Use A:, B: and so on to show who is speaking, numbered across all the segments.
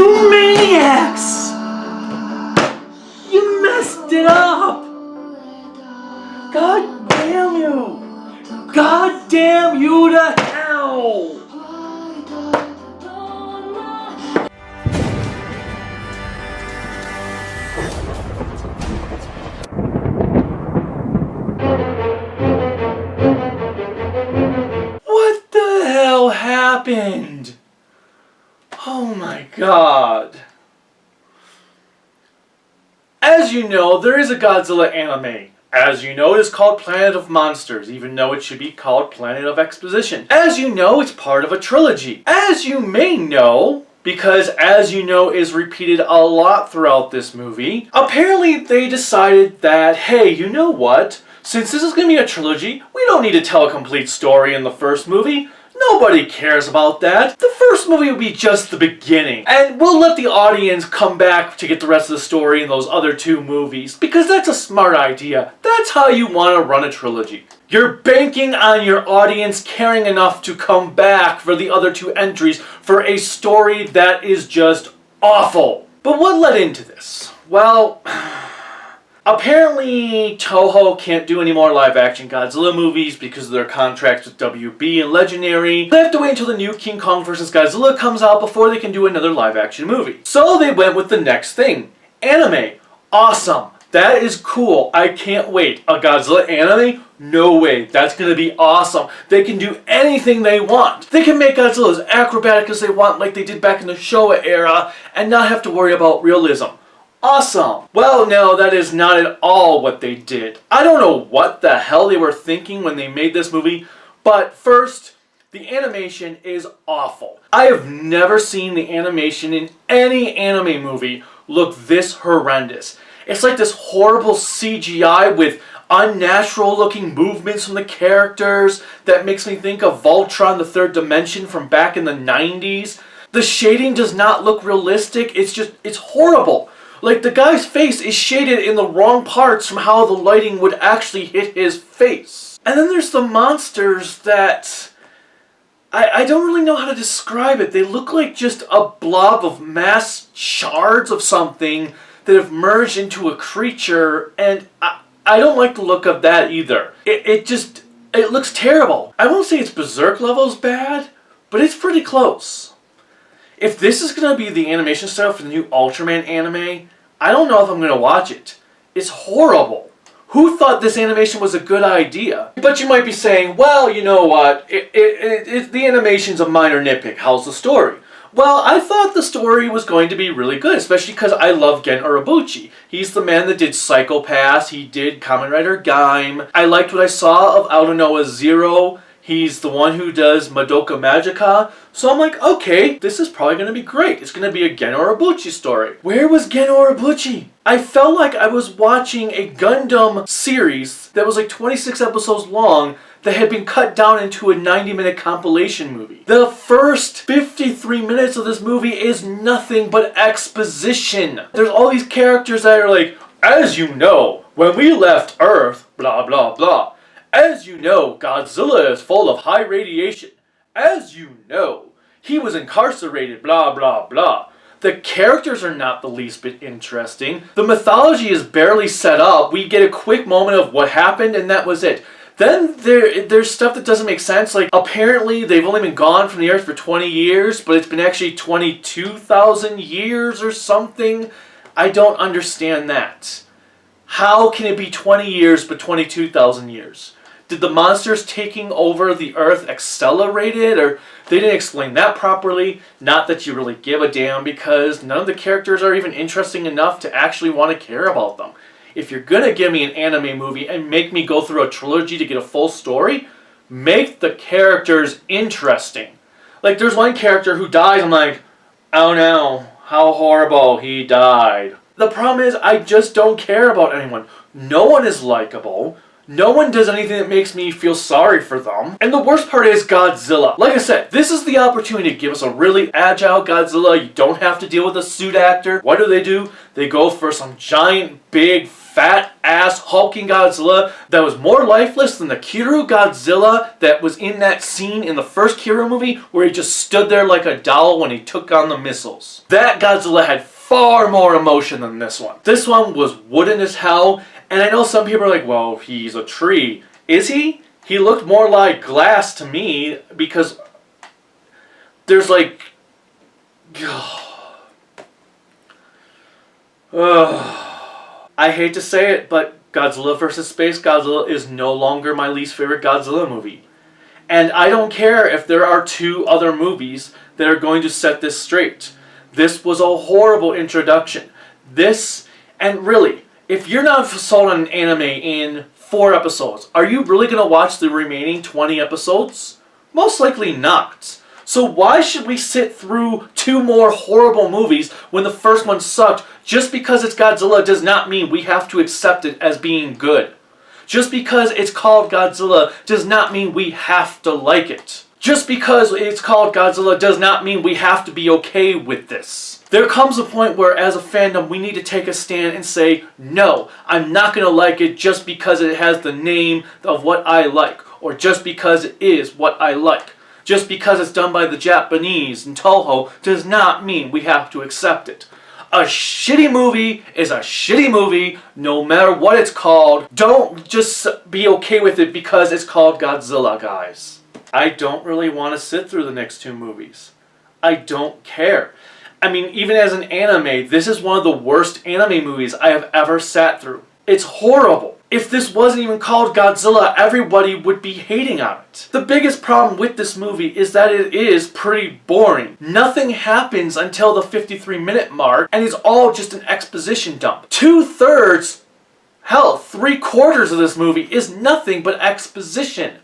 A: You maniacs! You messed it up! God damn you! God damn you to hell! What the hell happened? Oh my god. As you know, there is a Godzilla anime. As you know, it is called Planet of Monsters, even though it should be called Planet of Exposition. As you know, it's part of a trilogy. As you may know, because as you know is repeated a lot throughout this movie, apparently they decided that, hey, you know what? Since this is going to be a trilogy, we don't need to tell a complete story in the first movie. Nobody cares about that. The first movie will be just the beginning. And we'll let the audience come back to get the rest of the story in those other two movies. Because that's a smart idea. That's how you want to run a trilogy. You're banking on your audience caring enough to come back for the other two entries for a story that is just awful. But what led into this? Well, apparently Toho can't do any more live-action Godzilla movies because of their contracts with WB and Legendary. They have to wait until the new King Kong vs. Godzilla comes out before they can do another live-action movie. So they went with the next thing. Anime. Awesome. That is cool. I can't wait. A Godzilla anime? No way. That's going to be awesome. They can do anything they want. They can make Godzilla as acrobatic as they want like they did back in the Showa era and not have to worry about realism. Awesome! Well, no, that is not at all what they did. I don't know what the hell they were thinking when they made this movie, but first, the animation is awful. I have never seen the animation in any anime movie look this horrendous. It's like this horrible CGI with unnatural looking movements from the characters that makes me think of Voltron the Third Dimension from back in the 90s. The shading does not look realistic. It's horrible. Like, the guy's face is shaded in the wrong parts from how the lighting would actually hit his face. And then there's the monsters that I don't really know how to describe it. They look like just a blob of mass shards of something that have merged into a creature, and I don't like the look of that either. It looks terrible. I won't say it's Berserk levels bad, but it's pretty close. If this is going to be the animation style for the new Ultraman anime, I don't know if I'm going to watch it. It's horrible. Who thought this animation was a good idea? But you might be saying, well, you know what, the animation's a minor nitpick. How's the story? Well, I thought the story was going to be really good, especially because I love Gen Urobuchi. He's the man that did Psycho Pass, he did Kamen Rider Gaim. I liked what I saw of Autonoa Zero. He's the one who does Madoka Magica. So I'm like, okay, this is probably going to be great. It's going to be a Gen Urobuchi story. Where was Gen Urobuchi? I felt like I was watching a Gundam series that was like 26 episodes long that had been cut down into a 90-minute compilation movie. The first 53 minutes of this movie is nothing but exposition. There's all these characters that are like, as you know, when we left Earth, blah, blah, blah. As you know, Godzilla is full of high radiation. As you know, he was incarcerated, blah, blah, blah. The characters are not the least bit interesting. The mythology is barely set up. We get a quick moment of what happened, and that was it. Then there's stuff that doesn't make sense. Like, apparently they've only been gone from the Earth for 20 years, but it's been actually 22,000 years or something. I don't understand that. How can it be 20 years but 22,000 years? Did the monsters taking over the Earth accelerate it? Or they didn't explain that properly. Not that you really give a damn, because none of the characters are even interesting enough to actually want to care about them. If you're going to give me an anime movie and make me go through a trilogy to get a full story, make the characters interesting. Like, there's one character who dies, I'm like, oh no, how horrible, he died. The problem is, I just don't care about anyone. No one is likable. No one does anything that makes me feel sorry for them. And the worst part is Godzilla. Like I said, this is the opportunity to give us a really agile Godzilla. You don't have to deal with a suit actor. What do? They go for some giant, big, fat-ass hulking Godzilla that was more lifeless than the Kiryu Godzilla that was in that scene in the first Kiryu movie where he just stood there like a doll when he took on the missiles. That Godzilla had far more emotion than this one. This one was wooden as hell, and I know some people are like, well, he's a tree. Is he? He looked more like glass to me because there's like... I hate to say it, but Godzilla vs. Space Godzilla is no longer my least favorite Godzilla movie. And I don't care if there are 2 other movies that are going to set this straight. This was a horrible introduction. And really, if you're not sold on an anime in 4 episodes, are you really going to watch the remaining 20 episodes? Most likely not. So why should we sit through 2 more horrible movies when the first one sucked? Just because it's Godzilla does not mean we have to accept it as being good. Just because it's called Godzilla does not mean we have to like it. Just because it's called Godzilla does not mean we have to be okay with this. There comes a point where as a fandom we need to take a stand and say, no, I'm not going to like it just because it has the name of what I like. Or just because it is what I like. Just because it's done by the Japanese and Toho does not mean we have to accept it. A shitty movie is a shitty movie no matter what it's called. Don't just be okay with it because it's called Godzilla, guys. I don't really want to sit through the next 2 movies. I don't care. I mean, even as an anime, this is one of the worst anime movies I have ever sat through. It's horrible. If this wasn't even called Godzilla, everybody would be hating on it. The biggest problem with this movie is that it is pretty boring. Nothing happens until the 53-minute mark, and it's all just an exposition dump. 2/3, hell, 3/4 of this movie is nothing but exposition.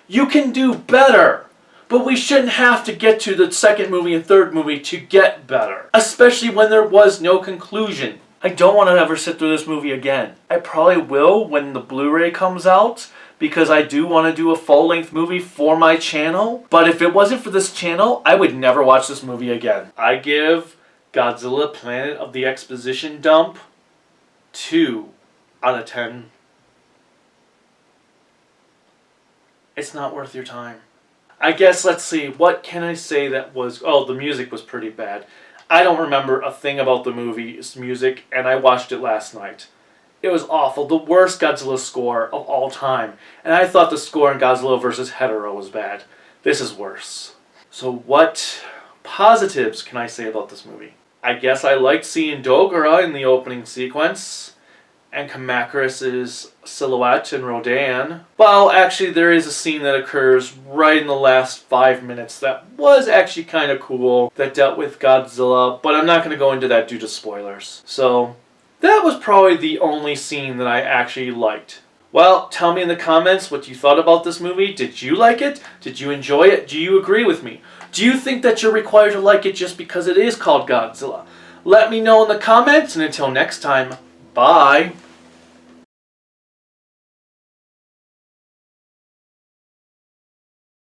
A: You can do better. But we shouldn't have to get to the 2nd movie and 3rd movie to get better. Especially when there was no conclusion. I don't want to ever sit through this movie again. I probably will when the Blu-ray comes out, because I do want to do a full-length movie for my channel. But if it wasn't for this channel, I would never watch this movie again. I give Godzilla Planet of the Exposition Dump 2 out of 10. It's not worth your time. I guess, let's see, what can I say that was... Oh, the music was pretty bad. I don't remember a thing about the movie's music, and I watched it last night. It was awful. The worst Godzilla score of all time. And I thought the score in Godzilla vs. Hetero was bad. This is worse. So what positives can I say about this movie? I guess I liked seeing Dogora in the opening sequence. And Kamakuras's silhouette and Rodan. Well, actually, there is a scene that occurs right in the last 5 minutes that was actually kind of cool, that dealt with Godzilla, but I'm not going to go into that due to spoilers. So, that was probably the only scene that I actually liked. Well, tell me in the comments what you thought about this movie. Did you like it? Did you enjoy it? Do you agree with me? Do you think that you're required to like it just because it is called Godzilla? Let me know in the comments, and until next time, bye!